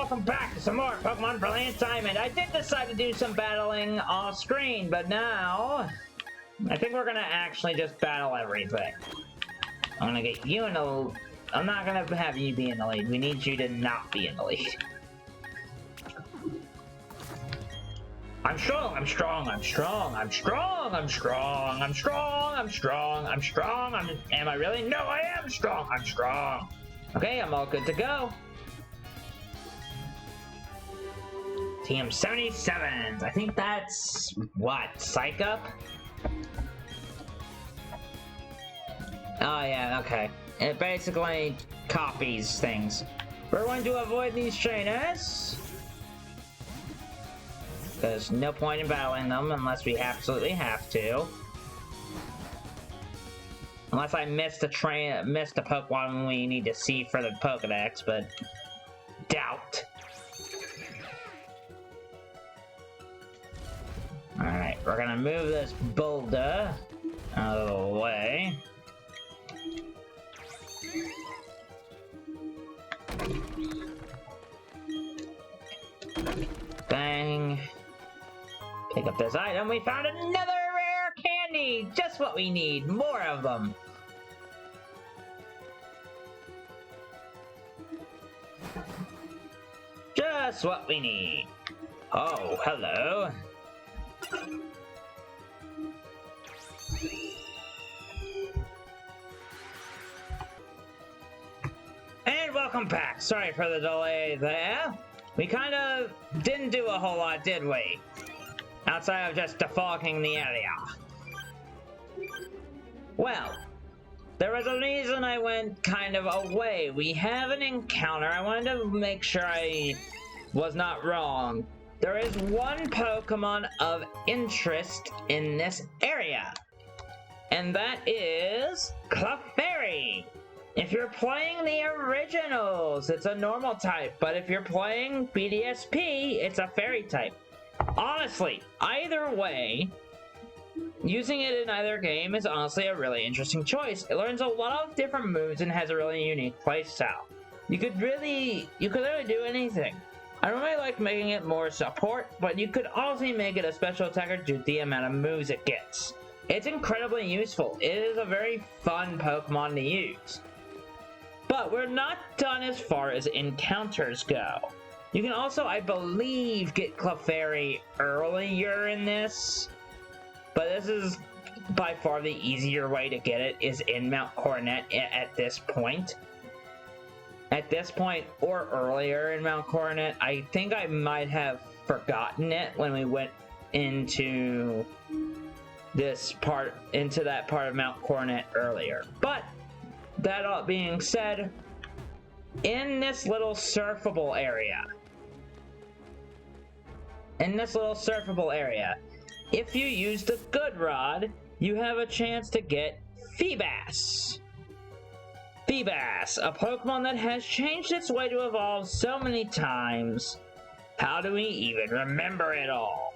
welcome back to some more Pokemon Brilliant Diamond. I did decide to do some battling off screen, but now I think we're gonna actually just battle everything. I'm gonna get you in the... I'm not gonna have you be in the lead. We need you to not be in the lead. I'm strong, I'm strong, I'm strong, I'm strong, I'm strong, I'm strong, I'm strong, I'm strong, am I really? No, I am strong, I'm strong. Okay, I'm all good to go. TM77, I think that's, what, Psych Up? Oh yeah, okay. It basically copies things. We're going to avoid these trainers. There's no point in battling them unless we absolutely have to. Unless I missed a Pokemon we need to see for the Pokedex, but doubt. Alright, we're gonna move this boulder out of the way. Bang. Pick up this item. We found another rare candy! Just what we need. More of them. Just what we need. Oh, hello. And welcome back. Sorry for the delay there. We kind of didn't do a whole lot, did we? Outside of just defogging the area. Well, there was a reason I went kind of away. We have an encounter. I wanted to make sure I was not wrong. There is one Pokemon of interest in this area. And that is Clefairy. If you're playing the originals, it's a normal type, but if you're playing BDSP, it's a fairy type. Honestly, either way, using it in either game is honestly a really interesting choice. It learns a lot of different moves and has a really unique playstyle. You could literally do anything. I really like making it more support, but you could also make it a special attacker due to the amount of moves it gets. It's incredibly useful. It is a very fun Pokemon to use. But we're not done as far as encounters go. You can also, I believe, get Clefairy earlier in this. But this is by far the easier way to get it, is in Mount Coronet at this point. At this point, or earlier in Mount Coronet. I think I might have forgotten it when we went into that part of Mount Coronet earlier. But that all being said, in this little surfable area, if you use the Good Rod, you have a chance to get Feebas. Feebas, a Pokemon that has changed its way to evolve so many times. How do we even remember it all?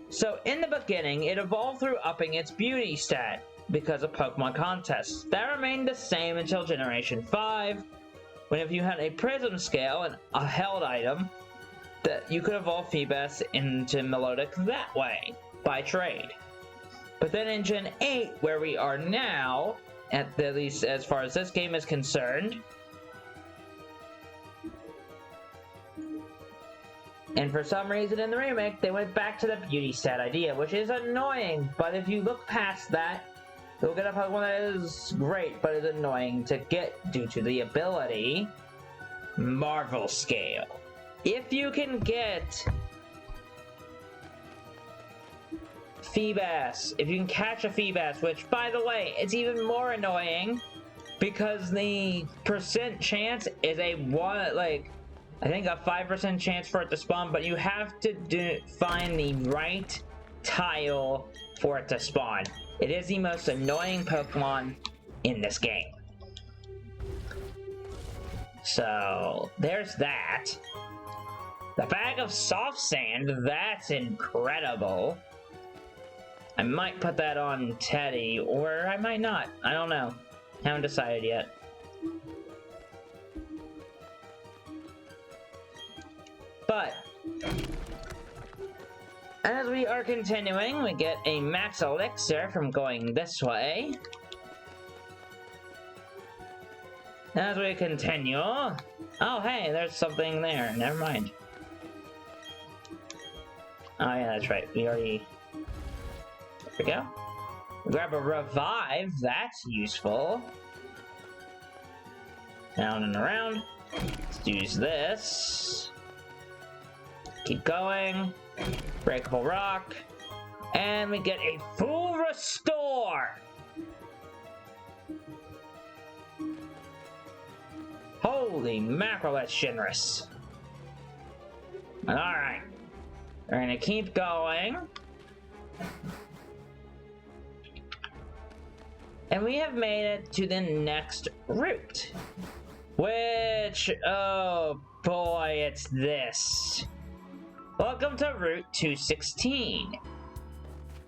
So in the beginning, it evolved through upping its beauty stat because of Pokemon contests. That remained the same until Generation 5, when if you had a Prism Scale and a held item, that you could evolve Feebas into Melodic that way, by trade. But then in Gen 8, where we are now, at least as far as this game is concerned, and for some reason in the remake, they went back to the beauty stat idea, which is annoying, but if you look past that, you'll get a Pokemon that is great, but is annoying to get due to the ability Marvel Scale. If you can get Feebas, if you can catch a Feebas, which, by the way, it's even more annoying because the percent chance is I think a 5% chance for it to spawn, but you have to find the right tile for it to spawn. It is the most annoying Pokemon in this game. So, there's that. The bag of soft sand, that's incredible. I might put that on Teddy, or I might not. I don't know. Haven't decided yet. But as we are continuing, we get a max elixir from going this way. As we continue... Oh, hey, there's something there. Never mind. Oh, yeah, that's right. We already... There we go. Grab a revive. That's useful. Down and around. Let's use this. Keep going. Breakable rock. And we get a full restore! Holy mackerel, that's generous. Alright. We're gonna keep going. And we have made it to the next route. Which, oh boy, it's this. Welcome to Route 216.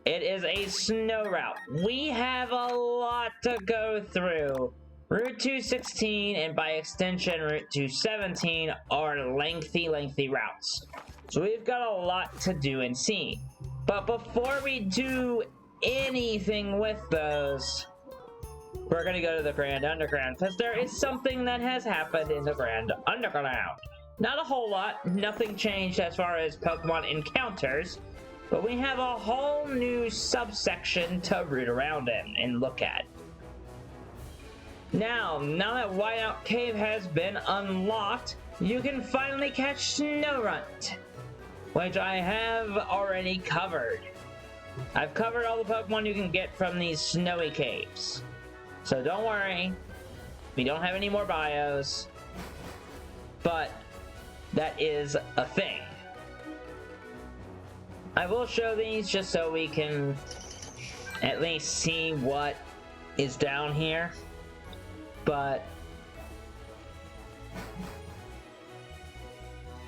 It is a snow route. We have a lot to go through. Route 216 and by extension Route 217 are lengthy routes. So we've got a lot to do and see. But before we do anything with those, we're gonna go to the Grand Underground because there is something that has happened in the Grand Underground. Not a whole lot, nothing changed as far as Pokemon encounters, but we have a whole new subsection to root around in and look at. Now that Whiteout Cave has been unlocked, you can finally catch Snorunt, which I have already covered. I've covered all the Pokemon you can get from these snowy caves. So don't worry, we don't have any more bios, but that is a thing. I will show these just so we can at least see what is down here. But,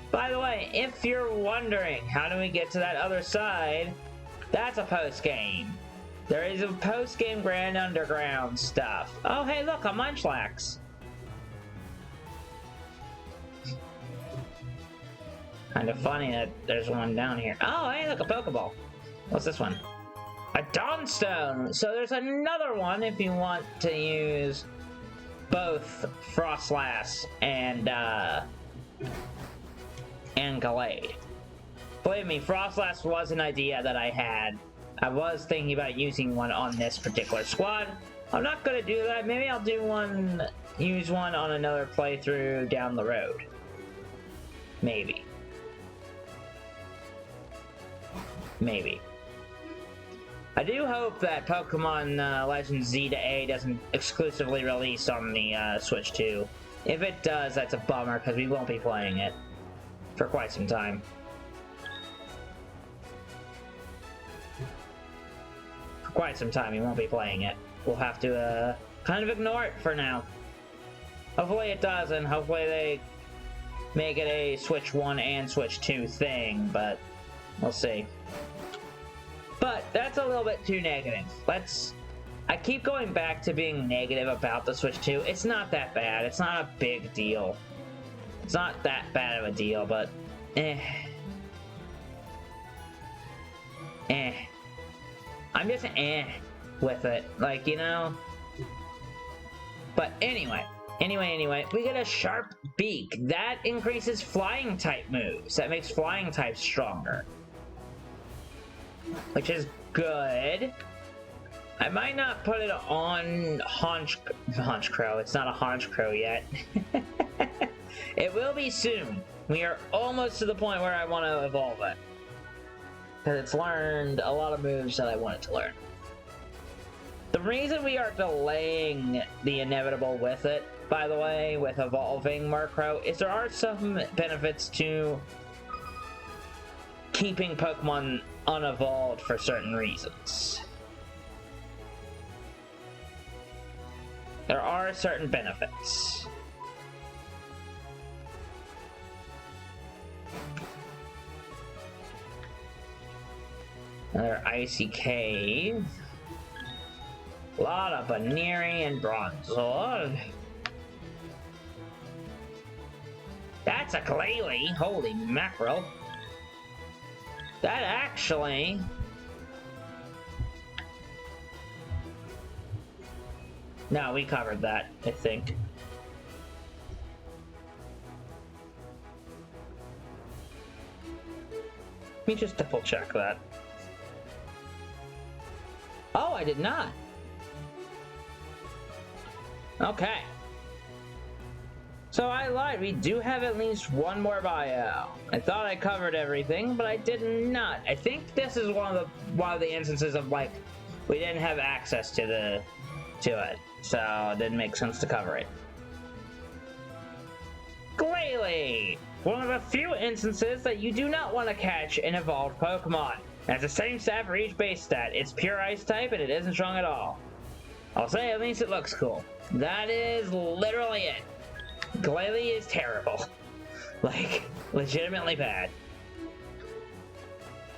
by the way, if you're wondering how do we get to that other side, that's a post-game. There is a post-game Grand Underground stuff. Oh, hey, look, a Munchlax. Kind of funny that there's one down here. Oh, hey, look, a Pokeball. What's this one? A Dawnstone. So there's another one if you want to use both Frostlass and Gallade. Believe me, Frostlass was an idea that I had. I was thinking about using one on this particular squad. I'm not gonna do that. Maybe I'll use one on another playthrough down the road. Maybe. I do hope that Pokemon Legends Z to A doesn't exclusively release on the Switch 2. If it does, that's a bummer, because we won't be playing it for quite some time. For quite some time, we won't be playing it. We'll have to kind of ignore it for now. Hopefully it doesn't. Hopefully they make it a Switch 1 and Switch 2 thing, but we'll see. But that's a little bit too negative. I keep going back to being negative about the Switch 2. It's not that bad. It's not a big deal. It's not that bad of a deal, but I'm just with it. Like, you know? But anyway, we get a Sharp Beak. That increases flying type moves. That makes flying types stronger. Which is good. I might not put it on Honchkrow. It's not a Honchkrow yet. It will be soon. We are almost to the point where I want to evolve it. Because it's learned a lot of moves that I want it to learn. The reason we are delaying the inevitable with it, by the way, with evolving Murkrow, is there are some benefits to keeping Pokemon unevolved for certain reasons. There are certain benefits. Another icy cave. A lot of Baneri and Bronzor. That's a Glalie. Holy mackerel. That actually... No, we covered that, I think. Let me just double check that. Oh, I did not. Okay. So I lied, we do have at least one more bio. I thought I covered everything, but I did not. I think this is one of the instances of like we didn't have access to it. So it didn't make sense to cover it. Glalie! One of the few instances that you do not want to catch an evolved Pokemon. It has the same stat for each base stat. It's pure Ice type and it isn't strong at all. I'll say at least it looks cool. That is literally it. Glalie is terrible. Like, legitimately bad.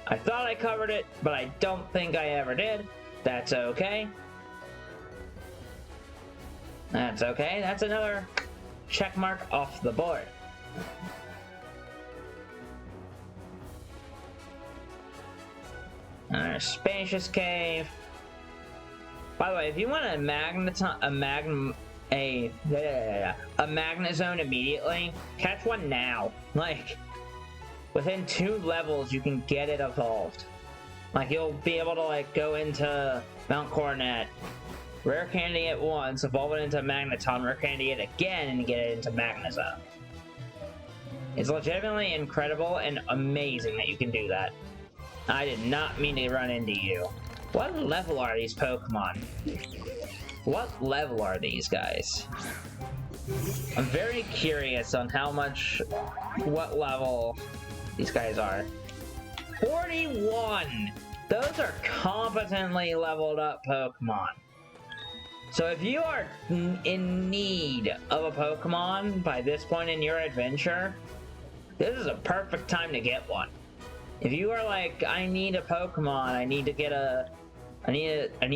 I thought I covered it, but I don't think I ever did. That's okay. That's okay. That's another check mark off the board. Another spacious cave. By the way, if you want a Magnezone immediately, catch one now. Like, within 2 levels, you can get it evolved. Like, you'll be able to, like, go into Mount Coronet, rare candy it once, evolve it into Magneton, rare candy it again, and get it into Magnezone. It's legitimately incredible and amazing that you can do that. I did not mean to run into you. What level are these Pokemon? What level are these guys? I'm very curious on what level these guys are. 41! Those are competently leveled up Pokemon. So if you are in need of a Pokemon by this point in your adventure, this is a perfect time to get one. If you are like, I need a Pokemon, I need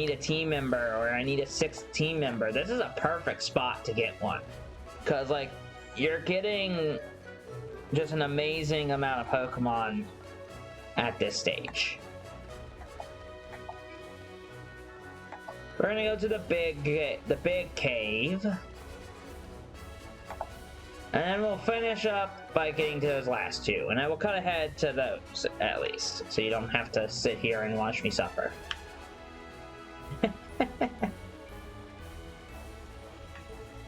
a team member, or I need a 6th team member, this is a perfect spot to get one. Because, like, you're getting just an amazing amount of Pokemon at this stage. We're gonna go to the big cave. And then we'll finish up by getting to those last 2. And I will cut ahead to those, at least. So you don't have to sit here and watch me suffer.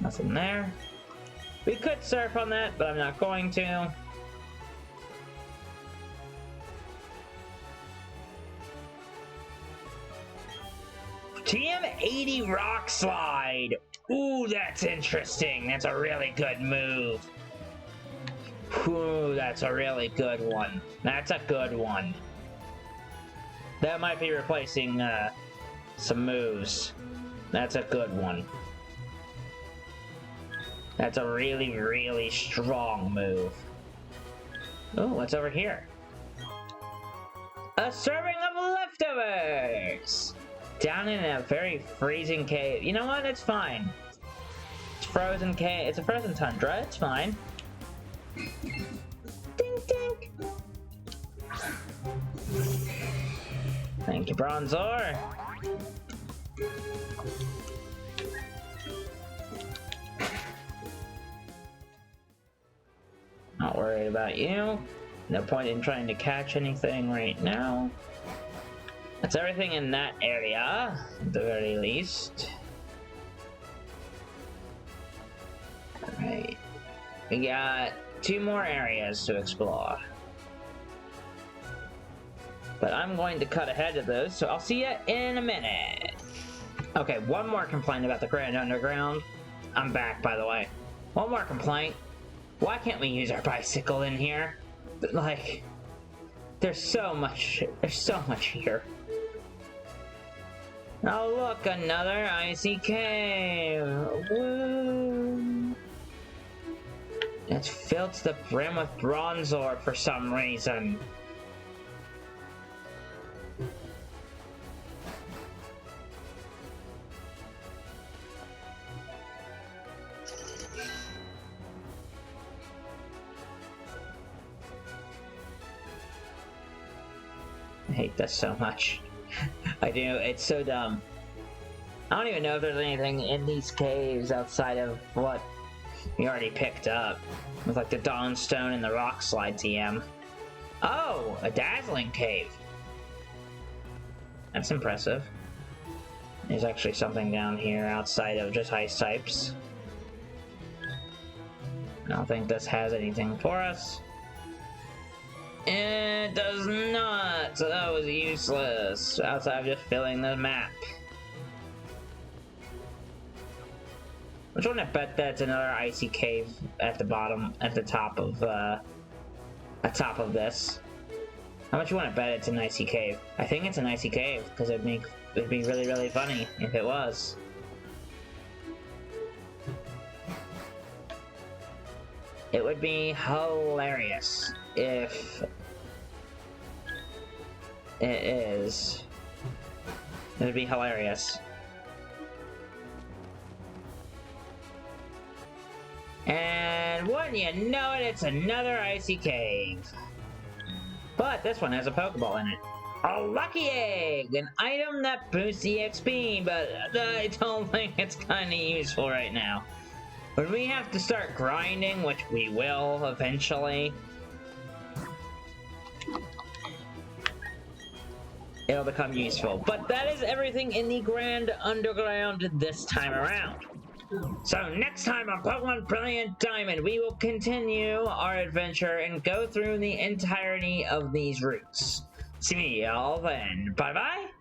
Nothing there. We could surf on that, but I'm not going to. TM80 Rock Slide! Ooh, that's interesting. That's a really good move. Ooh, that's a really good one. That's a good one. That might be replacing some moves. That's a good one. That's a really, really strong move. Oh, what's over here? A serving of leftovers! Down in a very freezing cave. You know what? It's fine. It's frozen cave. It's a frozen tundra. It's fine. Ding ding. Thank you, Bronzor. Not worried about you. No point in trying to catch anything right now. That's everything in that area, at the very least. Alright. We got 2 more areas to explore. But I'm going to cut ahead of those, so I'll see you in a minute. Okay, one more complaint about the Grand Underground. I'm back, by the way. One more complaint. Why can't we use our bicycle in here? Like, there's so much here. Oh look, another icy cave! Woo! It's filled to the brim with Bronzor for some reason. hate this so much. I do, it's so dumb. I don't even know if there's anything in these caves outside of what we already picked up. With like the Dawnstone and the Rock Slide TM. Oh, a dazzling cave. That's impressive. There's actually something down here outside of just ice types. I don't think this has anything for us. It does not, so that was useless. Outside of just filling the map. Which one? I bet that's another icy cave at the bottom, at the top of this. How much you want to bet it's an icy cave? I think it's an icy cave because it'd be really, really funny if it was. It would be hilarious if it is. It would be hilarious. And wouldn't you know it, it's another icy cave. But this one has a Pokeball in it. A Lucky Egg! An item that boosts EXP, but I don't think it's kinda useful right now. When we have to start grinding, which we will eventually, it'll become useful. But that is everything in the Grand Underground this time around. So next time on Pokemon Brilliant Diamond, we will continue our adventure and go through the entirety of these routes. See y'all then. Bye-bye.